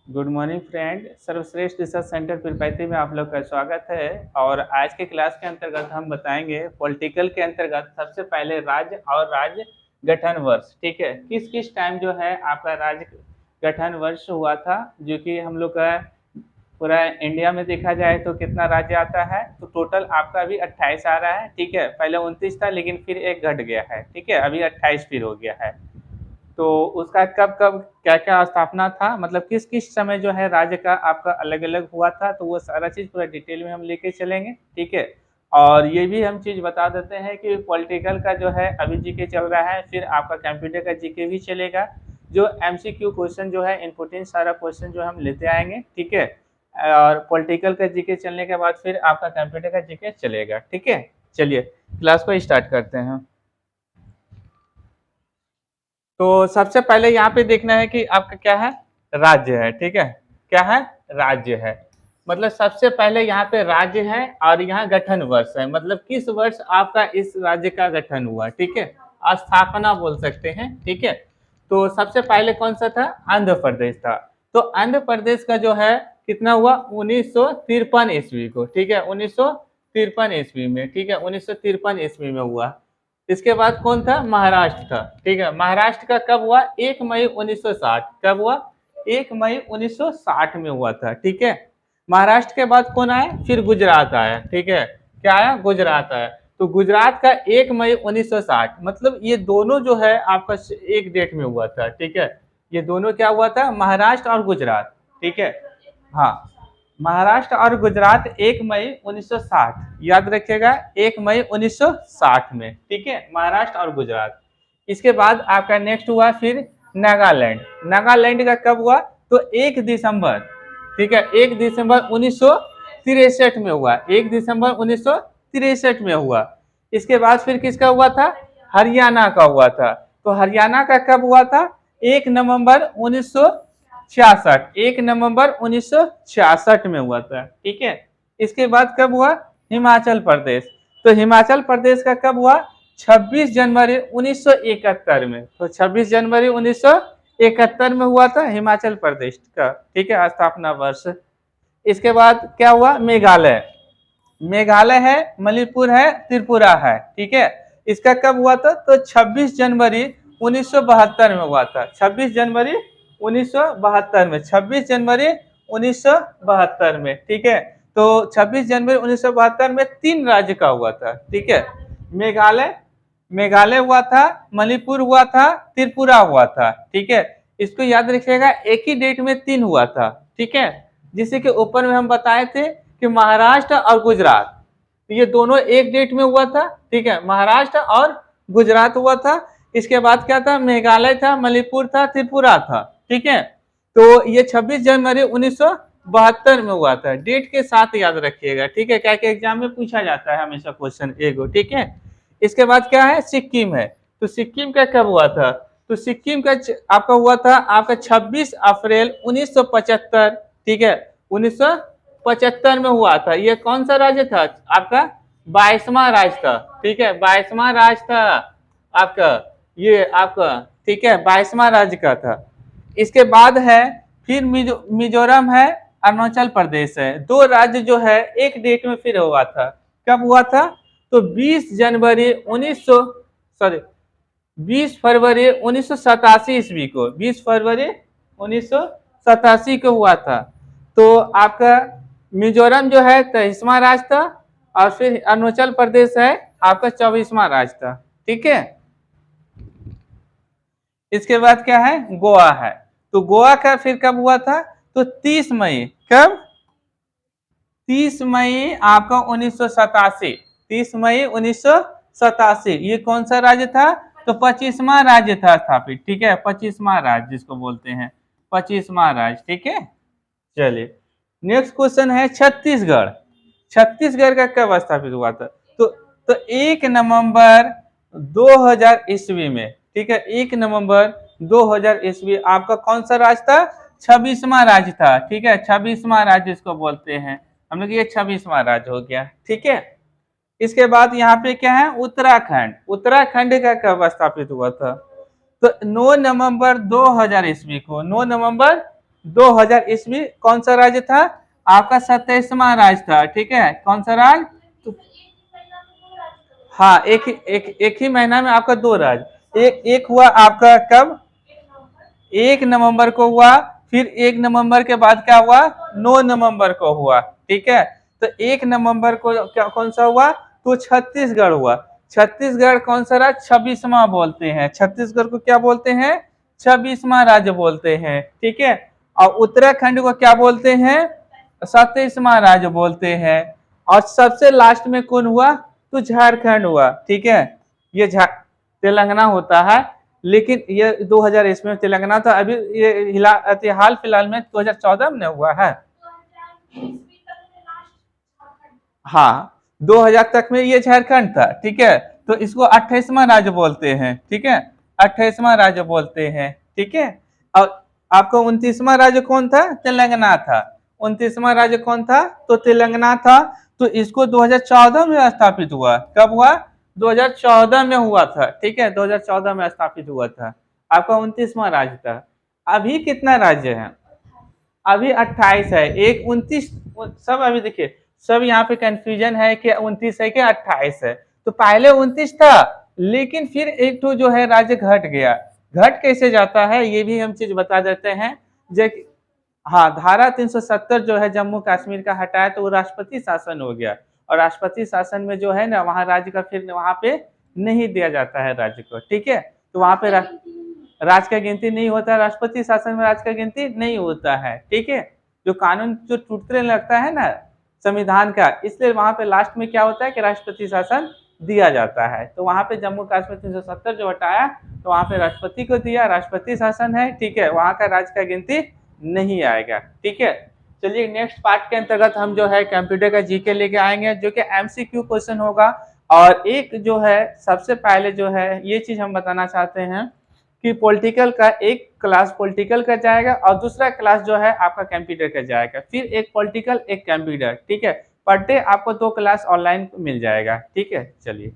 Good morning friend. सर्वश्रेष्ठ research centre Pirpainti में आप लोग का स्वागत है। और आज के क्लास के अंतर्गत हम बताएंगे पॉलिटिकल के अंतर्गत सबसे पहले राज्य और राज्य गठन वर्ष। ठीक है, किस किस टाइम जो है आपका राज्य गठन वर्ष हुआ था, जो कि हम लोग का पूरा इंडिया में देखा जाए तो कितना राज्य आता है, तो टोटल आपका अभी 28 आ रहा है। ठीक है, पहले 29 था लेकिन फिर एक घट गया है। ठीक है, अभी 28 फिर हो गया है। तो उसका कब कब क्या क्या स्थापना था, मतलब किस किस समय जो है राज्य का आपका अलग अलग हुआ था, तो वो सारा चीज़ पूरा डिटेल में हम लेके चलेंगे। ठीक है, और ये भी हम चीज़ बता देते हैं कि पॉलिटिकल का जो है अभी जीके चल रहा है, फिर आपका कंप्यूटर का जीके भी चलेगा। जो एमसीक्यू क्वेश्चन जो है इम्पोर्टेंट सारा क्वेश्चन जो हम लेते आएंगे। ठीक है, और पॉलिटिकल का जीके चलने के बाद फिर आपका कंप्यूटर का जीके चलेगा। ठीक है, चलिए क्लास को स्टार्ट करते हैं। तो सबसे पहले यहाँ पे देखना है कि आपका क्या है, राज्य है। ठीक है, क्या है, राज्य है। मतलब सबसे पहले यहाँ पे राज्य है और यहाँ गठन वर्ष है, मतलब किस वर्ष आपका इस राज्य का गठन हुआ। ठीक है, स्थापना बोल सकते हैं। ठीक है, तो सबसे पहले कौन सा था, आंध्र प्रदेश था। तो आंध्र प्रदेश का जो है कितना हुआ, 1953 ईस्वी को। ठीक है, 1953 ईस्वी में। ठीक है, 1953 ईस्वी में हुआ। इसके बाद कौन था, महाराष्ट्र था। ठीक है, महाराष्ट्र का कब हुआ, 1 मई 1960। कब हुआ, 1 मई 1960 में हुआ था। ठीक है, महाराष्ट्र के बाद कौन आया, फिर गुजरात आया। ठीक है, क्या आया, गुजरात आया। तो गुजरात का 1 मई 1960, मतलब ये दोनों जो है आपका एक डेट में हुआ था। ठीक है, ये दोनों क्या हुआ था, महाराष्ट्र और गुजरात। ठीक है, हाँ, महाराष्ट्र और गुजरात 1 मई 1960, याद रखिएगा, 1 मई 1960 में। ठीक है, महाराष्ट्र और गुजरात। इसके बाद आपका नेक्स्ट हुआ फिर नागालैंड। नागालैंड का कब हुआ, तो 1 दिसंबर। ठीक है, 1 दिसंबर 1963 में हुआ। 1 दिसंबर 1963 में हुआ। इसके बाद फिर किसका हुआ था, हरियाणा का हुआ था। तो हरियाणा का कब हुआ था, 1 नवंबर 1966। 1 नवंबर 1966 में हुआ था। ठीक है, इसके बाद कब हुआ, हिमाचल प्रदेश। तो हिमाचल प्रदेश का कब हुआ, 26 जनवरी 1971 में। तो 26 जनवरी 1971 में हुआ था हिमाचल प्रदेश का। ठीक है, स्थापना वर्ष। इसके बाद क्या हुआ, मेघालय। मेघालय है, मणिपुर है, त्रिपुरा है। ठीक है, इसका कब हुआ था, तो 26 जनवरी 1972 में हुआ था। 26 जनवरी 1972 में, 26 जनवरी 1972 में। ठीक है, तो 26 जनवरी 1972 में 3 राज्य का हुआ था। ठीक है, मेघालय, मेघालय हुआ था, मणिपुर हुआ था, त्रिपुरा हुआ था। ठीक है, इसको याद रखिएगा, एक ही डेट में 3 हुआ था। ठीक है, जिसे कि ऊपर में हम बताए थे कि महाराष्ट्र और गुजरात, तो ये दोनों एक डेट में हुआ था। ठीक है, महाराष्ट्र और गुजरात हुआ था। इसके बाद क्या था, मेघालय था, मणिपुर था, त्रिपुरा था। ठीक है, तो ये 26 जनवरी 1972 में हुआ था। डेट के साथ याद रखिएगा। ठीक है, क्या क्या एग्जाम में पूछा जाता है हमेशा क्वेश्चन एगो। ठीक है, इसके बाद क्या है, सिक्किम है। तो सिक्किम का कब हुआ था, तो सिक्किम का आपका हुआ था आपका 26 अप्रैल 1975। ठीक है, 1975 में हुआ था। ये कौन सा राज्य था आपका, 22वां राज्य था। ठीक है, 22वां राज्य था आपका, ये आपका। ठीक है, 22वां राज्य का था। इसके बाद है फिर मिजोरम है, अरुणाचल प्रदेश है। 2 राज्य जो है एक डेट में फिर हुआ था। कब हुआ था, तो 20 जनवरी 1900, सॉरी 20 फरवरी 1987 ईस्वी को, 20 फरवरी 1987 को हुआ था। तो आपका मिजोरम जो है 23वां राज्य था, और फिर अरुणाचल प्रदेश है आपका 24वां राज्य था। ठीक है, इसके बाद क्या है, गोवा है। तो गोवा का फिर कब हुआ था, तो 30 मई, कब, 30 मई आपका 1987। 30 मई 1987, ये कौन सा राज्य था, तो 25वां राज्य था स्थापित। ठीक है, 25वां राज्य जिसको बोलते हैं, 25वां राज्य। ठीक है, चलिए नेक्स्ट क्वेश्चन है छत्तीसगढ़। छत्तीसगढ़ का कब स्थापित हुआ था, तो 1 नवंबर 2000 ईस्वी में। ठीक है, 1 नवंबर 2000 ईस्वी आपका कौन सा राज्य था, 26वां राज्य था। ठीक है, 26वां राज्य इसको बोलते हैं हम लोग, ये 26वां राज्य हो गया। ठीक है, इसके बाद यहाँ पे क्या है, उत्तराखंड। उत्तराखंड का कब स्थापित हुआ था, तो 9 नवंबर 2000 ईस्वी को। 9 नवंबर 2000 ईस्वी कौन सा राज्य था? आपका 27वां राज्य था, ठीक है। कौन सा राज्य? तो हाँ, एक ही महीना में आपका 2 राज्य। एक हुआ आपका कब? 1 नवंबर को हुआ। फिर 1 नवंबर के बाद क्या हुआ? 9 नवंबर को हुआ, ठीक है। तो 1 नवंबर को क्या कौन सा हुआ? तो छत्तीसगढ़ हुआ। छत्तीसगढ़ कौन सा राज्य? 26वां बोलते हैं। छत्तीसगढ़ को क्या बोलते हैं? 26वां राज्य बोलते हैं, ठीक है। और उत्तराखंड को क्या बोलते हैं? 27वां राज्य बोलते हैं। और सबसे लास्ट में कौन हुआ? तो झारखंड हुआ, ठीक है। ये तेलंगाना होता है, लेकिन ये 2000 ईस्वी में तेलंगाना था। अभी ये हाल फिलहाल में 2014 में हुआ है। हाँ, 2000 तक में ये झारखंड था, ठीक है। तो इसको 28वां राज्य बोलते हैं, ठीक है। 28वां राज्य बोलते हैं, ठीक है। और आपको 29वां राज्य कौन था? तेलंगाना था। 29वां राज्य कौन था? तो तेलंगाना था। तो इसको 2014 में स्थापित हुआ। कब हुआ? 2014 में हुआ था, ठीक है। 2014 में स्थापित हुआ था। आपका 29वां राज्य था। अभी कितना राज्य है? अभी 28 है। एक 29 सब अभी देखिए, सब यहाँ पे कंफ्यूजन है कि 29 है कि 28 है। तो पहले 29 था, लेकिन फिर एक तो जो है राज्य घट गया। घट कैसे जाता है ये भी हम चीज बता देते हैं। जो हाँ, धारा 370 जो है जम्मू कश्मीर का हटाया तो वो राष्ट्रपति शासन हो गया। और राष्ट्रपति शासन में जो है ना, वहाँ राज्य का फिर वहाँ पे नहीं दिया जाता है राज्य को, ठीक है। तो वहाँ पे राज का गिनती नहीं होता है। राष्ट्रपति शासन में राज का गिनती नहीं होता है, ठीक है। जो कानून जो टूटने लगता है ना संविधान का, इसलिए वहां पे लास्ट में क्या होता है कि राष्ट्रपति शासन दिया जाता है। तो वहां पे जम्मू कश्मीर 370 जो हटाया तो वहां पे राष्ट्रपति को दिया, राष्ट्रपति शासन है, ठीक है। वहां का राज का गिनती नहीं आएगा, ठीक है। चलिए नेक्स्ट पार्ट के अंतर्गत हम जो है कंप्यूटर का जीके लेके आएंगे, जो कि एमसीक्यू क्वेश्चन होगा। और एक जो है सबसे पहले जो है ये चीज हम बताना चाहते हैं कि पॉलिटिकल का एक क्लास पॉलिटिकल का जाएगा और दूसरा क्लास जो है आपका कंप्यूटर का जाएगा। फिर एक पॉलिटिकल एक कंप्यूटर, ठीक है। पर डे आपको 2 क्लास ऑनलाइन मिल जाएगा, ठीक है। चलिए।